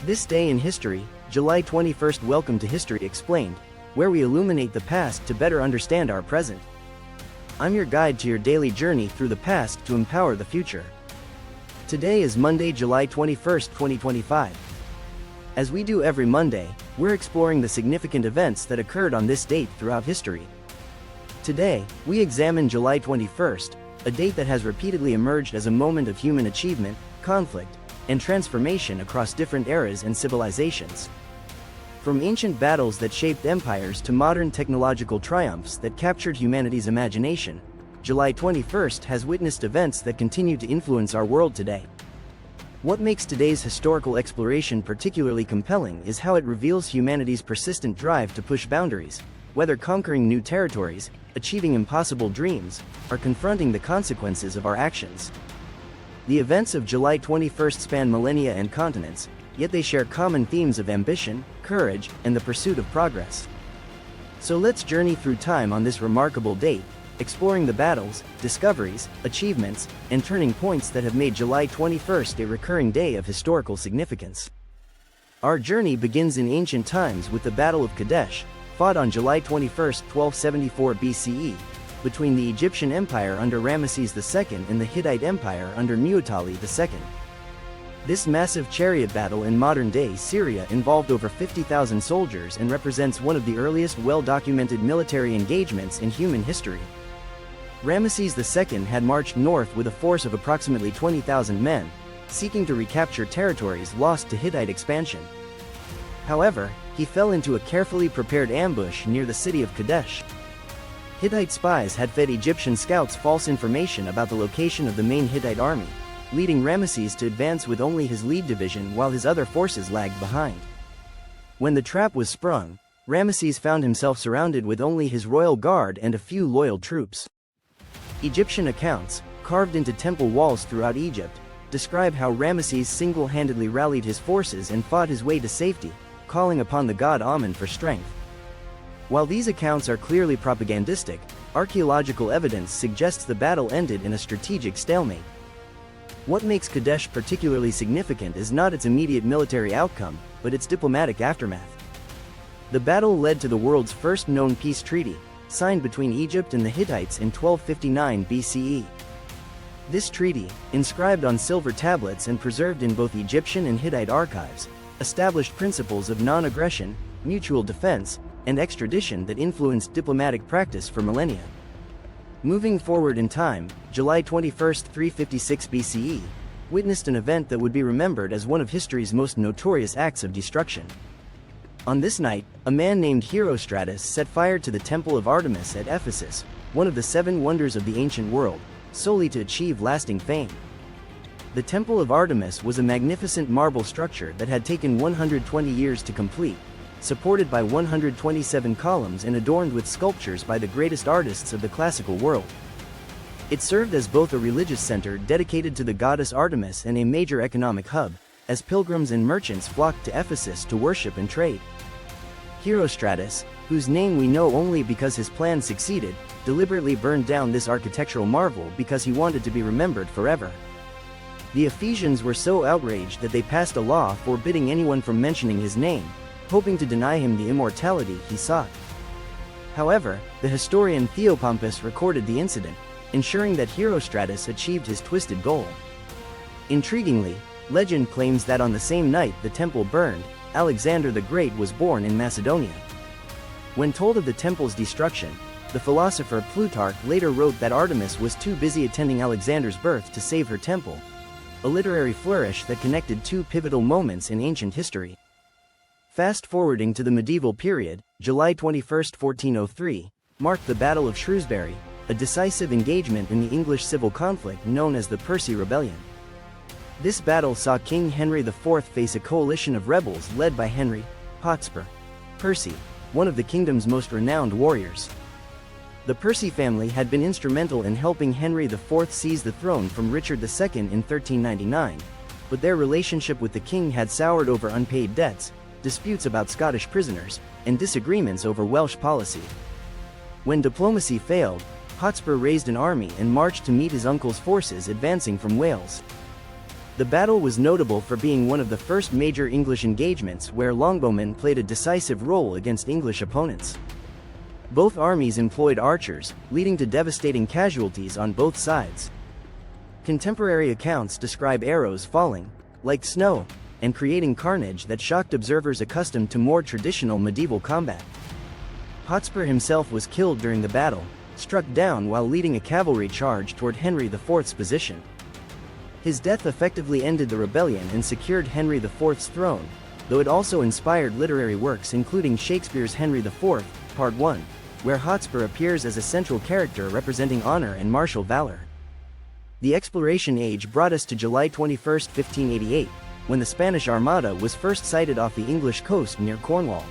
This day in history, July 21st. Welcome to History Explained, where we illuminate the past to better understand our present. I'm your guide to your daily journey through the past to empower the future. Today is Monday, July 21st, 2025. As we do every Monday, we're exploring the significant events that occurred on this date throughout history. Today, we examine July 21st, a date that has repeatedly emerged as a moment of human achievement, conflict, and transformation across different eras and civilizations. From ancient battles that shaped empires to modern technological triumphs that captured humanity's imagination, July 21st has witnessed events that continue to influence our world today. What makes today's historical exploration particularly compelling is how it reveals humanity's persistent drive to push boundaries, whether conquering new territories, achieving impossible dreams, or confronting the consequences of our actions. The events of July 21st span millennia and continents, yet they share common themes of ambition, courage, and the pursuit of progress. So let's journey through time on this remarkable date, exploring the battles, discoveries, achievements, and turning points that have made July 21st a recurring day of historical significance. Our journey begins in ancient times with the Battle of Kadesh, fought on July 21st, 1274 BCE, between the Egyptian Empire under Ramesses II and the Hittite Empire under Muwatalli II. This massive chariot battle in modern-day Syria involved over 50,000 soldiers and represents one of the earliest well-documented military engagements in human history. Ramesses II had marched north with a force of approximately 20,000 men, seeking to recapture territories lost to Hittite expansion. However, he fell into a carefully prepared ambush near the city of Kadesh. Hittite spies had fed Egyptian scouts false information about the location of the main Hittite army, leading Ramesses to advance with only his lead division while his other forces lagged behind. When the trap was sprung, Ramesses found himself surrounded with only his royal guard and a few loyal troops. Egyptian accounts, carved into temple walls throughout Egypt, describe how Ramesses single-handedly rallied his forces and fought his way to safety, calling upon the god Amun for strength. While these accounts are clearly propagandistic, archaeological evidence suggests the battle ended in a strategic stalemate. What makes Kadesh particularly significant is not its immediate military outcome, but its diplomatic aftermath. The battle led to the world's first known peace treaty, signed between Egypt and the Hittites in 1259 BCE. This treaty, inscribed on silver tablets and preserved in both Egyptian and Hittite archives, established principles of non-aggression, mutual defense, and extradition that influenced diplomatic practice for millennia. Moving forward in time, July 21st, 356 BCE, witnessed an event that would be remembered as one of history's most notorious acts of destruction. On this night, a man named Herostratus set fire to the Temple of Artemis at Ephesus, one of the 7 wonders of the ancient world, solely to achieve lasting fame. The Temple of Artemis was a magnificent marble structure that had taken 120 years to complete, supported by 127 columns and adorned with sculptures by the greatest artists of the classical world. It served as both a religious center dedicated to the goddess Artemis and a major economic hub, as pilgrims and merchants flocked to Ephesus to worship and trade. Herostratus, whose name we know only because his plan succeeded, deliberately burned down this architectural marvel because he wanted to be remembered forever. The Ephesians were so outraged that they passed a law forbidding anyone from mentioning his name, hoping to deny him the immortality he sought. However, the historian Theopompus recorded the incident, ensuring that Herostratus achieved his twisted goal. Intriguingly, legend claims that on the same night the temple burned, Alexander the Great was born in Macedonia. When told of the temple's destruction, the philosopher Plutarch later wrote that Artemis was too busy attending Alexander's birth to save her temple, a literary flourish that connected 2 pivotal moments in ancient history. Fast-forwarding to the medieval period, July 21st, 1403, marked the Battle of Shrewsbury, a decisive engagement in the English civil conflict known as the Percy Rebellion. This battle saw King Henry IV face a coalition of rebels led by Henry Hotspur Percy, one of the kingdom's most renowned warriors. The Percy family had been instrumental in helping Henry IV seize the throne from Richard II in 1399, but their relationship with the king had soured over unpaid debts, disputes about Scottish prisoners, and disagreements over Welsh policy. When diplomacy failed, Hotspur raised an army and marched to meet his uncle's forces advancing from Wales. The battle was notable for being one of the first major English engagements where longbowmen played a decisive role against English opponents. Both armies employed archers, leading to devastating casualties on both sides. Contemporary accounts describe arrows falling, like snow, and creating carnage that shocked observers accustomed to more traditional medieval combat. Hotspur himself was killed during the battle, struck down while leading a cavalry charge toward Henry IV's position. His death effectively ended the rebellion and secured Henry IV's throne, though it also inspired literary works including Shakespeare's Henry IV, Part 1, where Hotspur appears as a central character representing honor and martial valor. The exploration age brought us to July 21, 1588, when the Spanish Armada was first sighted off the English coast near Cornwall.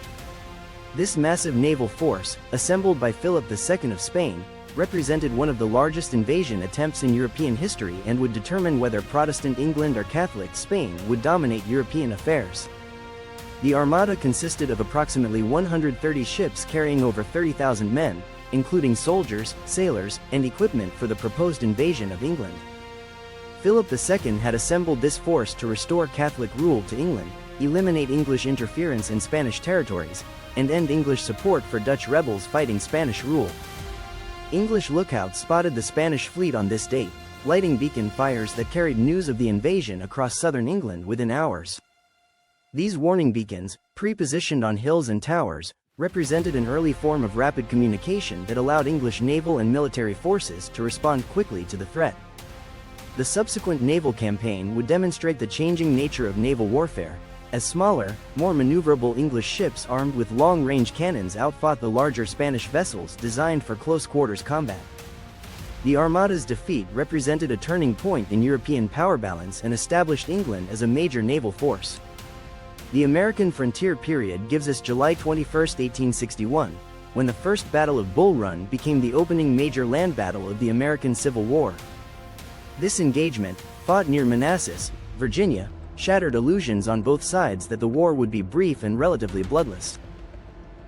This massive naval force, assembled by Philip II of Spain, represented one of the largest invasion attempts in European history and would determine whether Protestant England or Catholic Spain would dominate European affairs. The Armada consisted of approximately 130 ships carrying over 30,000 men, including soldiers, sailors, and equipment for the proposed invasion of England. Philip II had assembled this force to restore Catholic rule to England, eliminate English interference in Spanish territories, and end English support for Dutch rebels fighting Spanish rule. English lookouts spotted the Spanish fleet on this date, lighting beacon fires that carried news of the invasion across southern England within hours. These warning beacons, pre-positioned on hills and towers, represented an early form of rapid communication that allowed English naval and military forces to respond quickly to the threat. The subsequent naval campaign would demonstrate the changing nature of naval warfare, as smaller, more maneuverable English ships armed with long-range cannons outfought the larger Spanish vessels designed for close-quarters combat. The Armada's defeat represented a turning point in European power balance and established England as a major naval force. The American frontier period gives us July 21, 1861, when the First Battle of Bull Run became the opening major land battle of the American Civil War. This engagement, fought near Manassas, Virginia, shattered illusions on both sides that the war would be brief and relatively bloodless.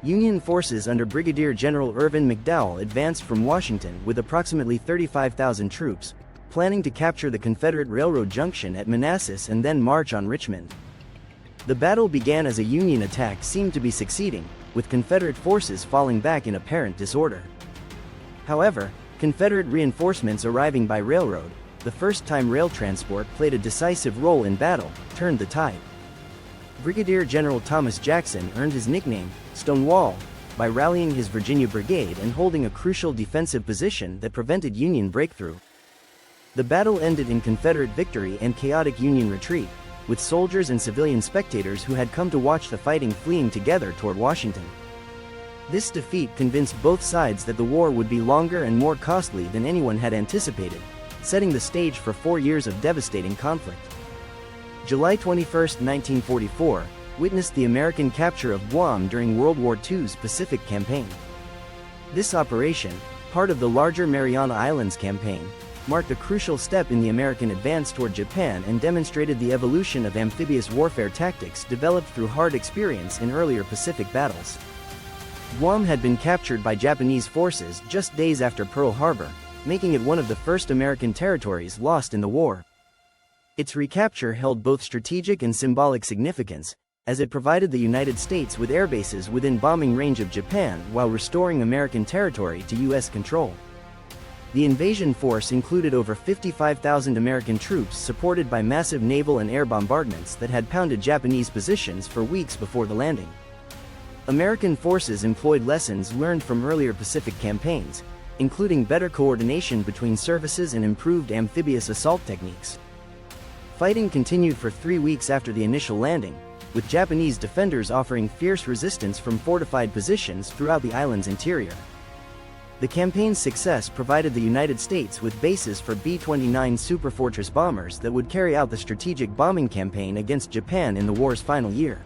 Union forces under Brigadier General Irvin McDowell advanced from Washington with approximately 35,000 troops, planning to capture the Confederate Railroad junction at Manassas and then march on Richmond. The battle began as a Union attack seemed to be succeeding, with Confederate forces falling back in apparent disorder. However, Confederate reinforcements arriving by railroad, the first time rail transport played a decisive role in battle, turned the tide. Brigadier General Thomas Jackson earned his nickname, Stonewall, by rallying his Virginia Brigade and holding a crucial defensive position that prevented Union breakthrough. The battle ended in Confederate victory and chaotic Union retreat, with soldiers and civilian spectators who had come to watch the fighting fleeing together toward Washington. This defeat convinced both sides that the war would be longer and more costly than anyone had anticipated, setting the stage for 4 years of devastating conflict. July 21, 1944, witnessed the American capture of Guam during World War II's Pacific Campaign. This operation, part of the larger Mariana Islands campaign, marked a crucial step in the American advance toward Japan and demonstrated the evolution of amphibious warfare tactics developed through hard experience in earlier Pacific battles. Guam had been captured by Japanese forces just days after Pearl Harbor, making it one of the first American territories lost in the war. Its recapture held both strategic and symbolic significance, as it provided the United States with airbases within bombing range of Japan while restoring American territory to U.S. control. The invasion force included over 55,000 American troops supported by massive naval and air bombardments that had pounded Japanese positions for weeks before the landing. American forces employed lessons learned from earlier Pacific campaigns, including better coordination between services and improved amphibious assault techniques. Fighting continued for 3 weeks after the initial landing, with Japanese defenders offering fierce resistance from fortified positions throughout the island's interior. The campaign's success provided the United States with bases for B-29 Superfortress bombers that would carry out the strategic bombing campaign against Japan in the war's final year.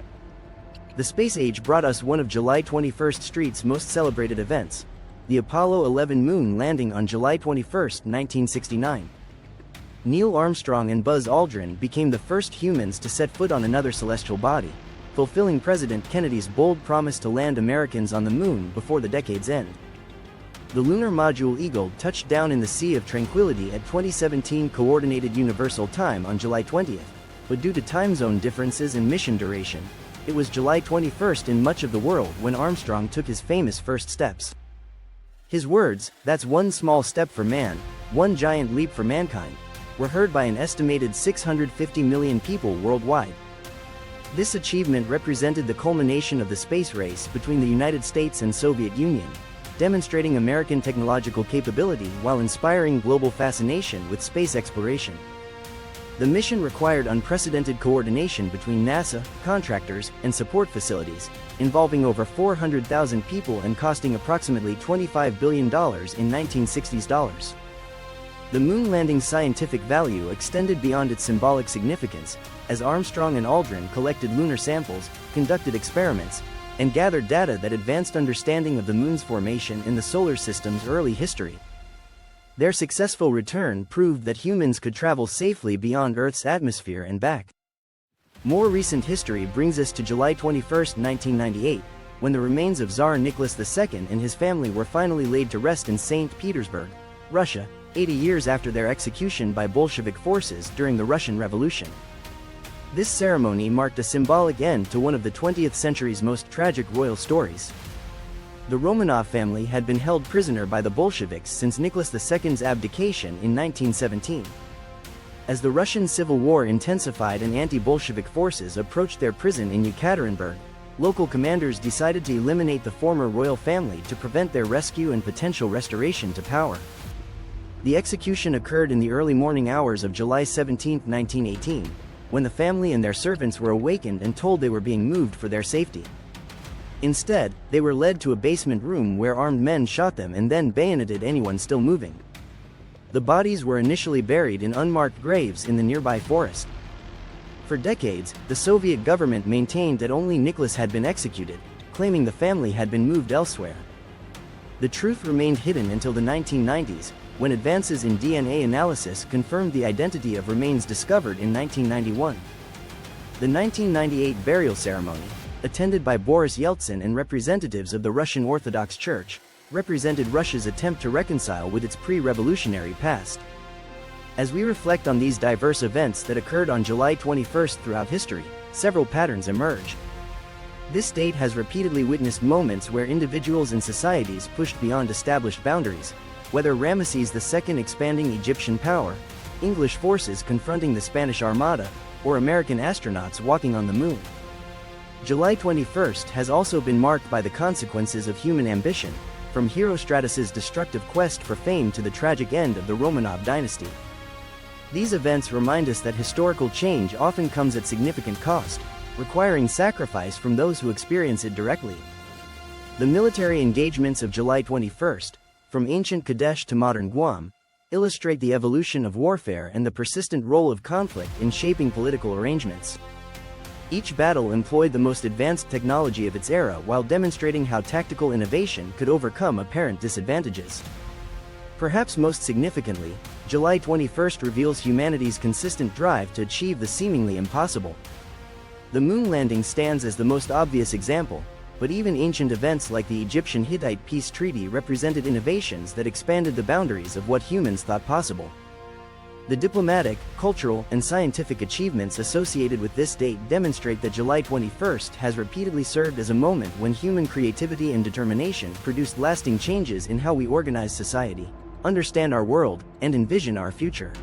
The space age brought us one of July 21 Street's most celebrated events, the Apollo 11 moon landing on July 21, 1969. Neil Armstrong and Buzz Aldrin became the first humans to set foot on another celestial body, fulfilling President Kennedy's bold promise to land Americans on the moon before the decade's end. The lunar module Eagle touched down in the Sea of Tranquility at 2017 Coordinated Universal Time on July 20th, but due to time zone differences and mission duration, it was July 21st in much of the world when Armstrong took his famous first steps. His words, "That's one small step for man, one giant leap for mankind," were heard by an estimated 650 million people worldwide. This achievement represented the culmination of the space race between the United States and Soviet Union, demonstrating American technological capability while inspiring global fascination with space exploration. The mission required unprecedented coordination between NASA, contractors, and support facilities, involving over 400,000 people and costing approximately $25 billion in 1960s dollars. The moon landing's scientific value extended beyond its symbolic significance, as Armstrong and Aldrin collected lunar samples, conducted experiments, and gathered data that advanced understanding of the moon's formation in the solar system's early history. Their successful return proved that humans could travel safely beyond Earth's atmosphere and back. More recent history brings us to July 21, 1998, when the remains of Tsar Nicholas II and his family were finally laid to rest in St. Petersburg, Russia, 80 years after their execution by Bolshevik forces during the Russian Revolution. This ceremony marked a symbolic end to one of the 20th century's most tragic royal stories. The Romanov family had been held prisoner by the Bolsheviks since Nicholas II's abdication in 1917. As the Russian Civil War intensified and anti-Bolshevik forces approached their prison in Yekaterinburg, local commanders decided to eliminate the former royal family to prevent their rescue and potential restoration to power. The execution occurred in the early morning hours of July 17, 1918, when the family and their servants were awakened and told they were being moved for their safety. Instead, they were led to a basement room where armed men shot them and then bayoneted anyone still moving. The bodies were initially buried in unmarked graves in the nearby forest. For decades, the Soviet government maintained that only Nicholas had been executed, claiming the family had been moved elsewhere. The truth remained hidden until the 1990s, when advances in DNA analysis confirmed the identity of remains discovered in 1991. The 1998 burial ceremony, attended by Boris Yeltsin and representatives of the Russian Orthodox Church, represented Russia's attempt to reconcile with its pre-revolutionary past. As we reflect on these diverse events that occurred on July 21 throughout history, several patterns emerge. This date has repeatedly witnessed moments where individuals and societies pushed beyond established boundaries, whether Ramesses II expanding Egyptian power, English forces confronting the Spanish Armada, or American astronauts walking on the moon. July 21 has also been marked by the consequences of human ambition, from Herostratus' destructive quest for fame to the tragic end of the Romanov dynasty. These events remind us that historical change often comes at significant cost, requiring sacrifice from those who experience it directly. The military engagements of July 21, from ancient Kadesh to modern Guam, illustrate the evolution of warfare and the persistent role of conflict in shaping political arrangements. Each battle employed the most advanced technology of its era while demonstrating how tactical innovation could overcome apparent disadvantages. Perhaps most significantly, July 21 reveals humanity's consistent drive to achieve the seemingly impossible. The moon landing stands as the most obvious example, but even ancient events like the Egyptian-Hittite peace treaty represented innovations that expanded the boundaries of what humans thought possible. The diplomatic, cultural, and scientific achievements associated with this date demonstrate that July 21 has repeatedly served as a moment when human creativity and determination produced lasting changes in how we organize society, understand our world, and envision our future.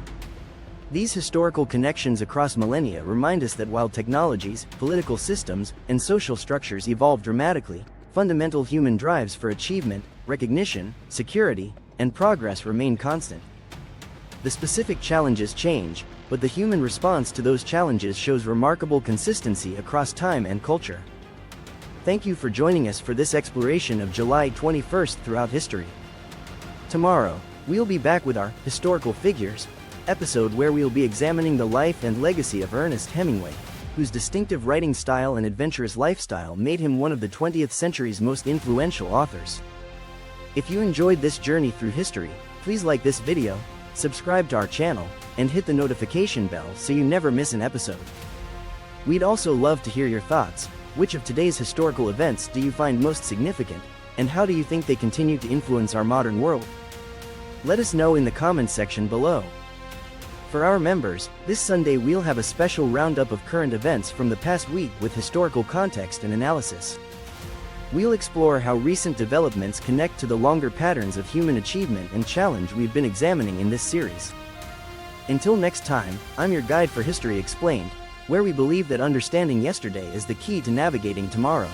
These historical connections across millennia remind us that while technologies, political systems, and social structures evolve dramatically, fundamental human drives for achievement, recognition, security, and progress remain constant. The specific challenges change, but the human response to those challenges shows remarkable consistency across time and culture. Thank you for joining us for this exploration of July 21 throughout history. Tomorrow, we'll be back with our Historical Figures episode where we'll be examining the life and legacy of Ernest Hemingway, whose distinctive writing style and adventurous lifestyle made him one of the 20th century's most influential authors. If you enjoyed this journey through history, please like this video, subscribe to our channel, and hit the notification bell so you never miss an episode. We'd also love to hear your thoughts. Which of today's historical events do you find most significant, And how do you think they continue to influence our modern world? Let us know in the comments section below. For our members, this Sunday we'll have a special roundup of current events from the past week with historical context and analysis. We'll explore how recent developments connect to the longer patterns of human achievement and challenge we've been examining in this series. Until next time, I'm your guide for History Explained, where we believe that understanding yesterday is the key to navigating tomorrow.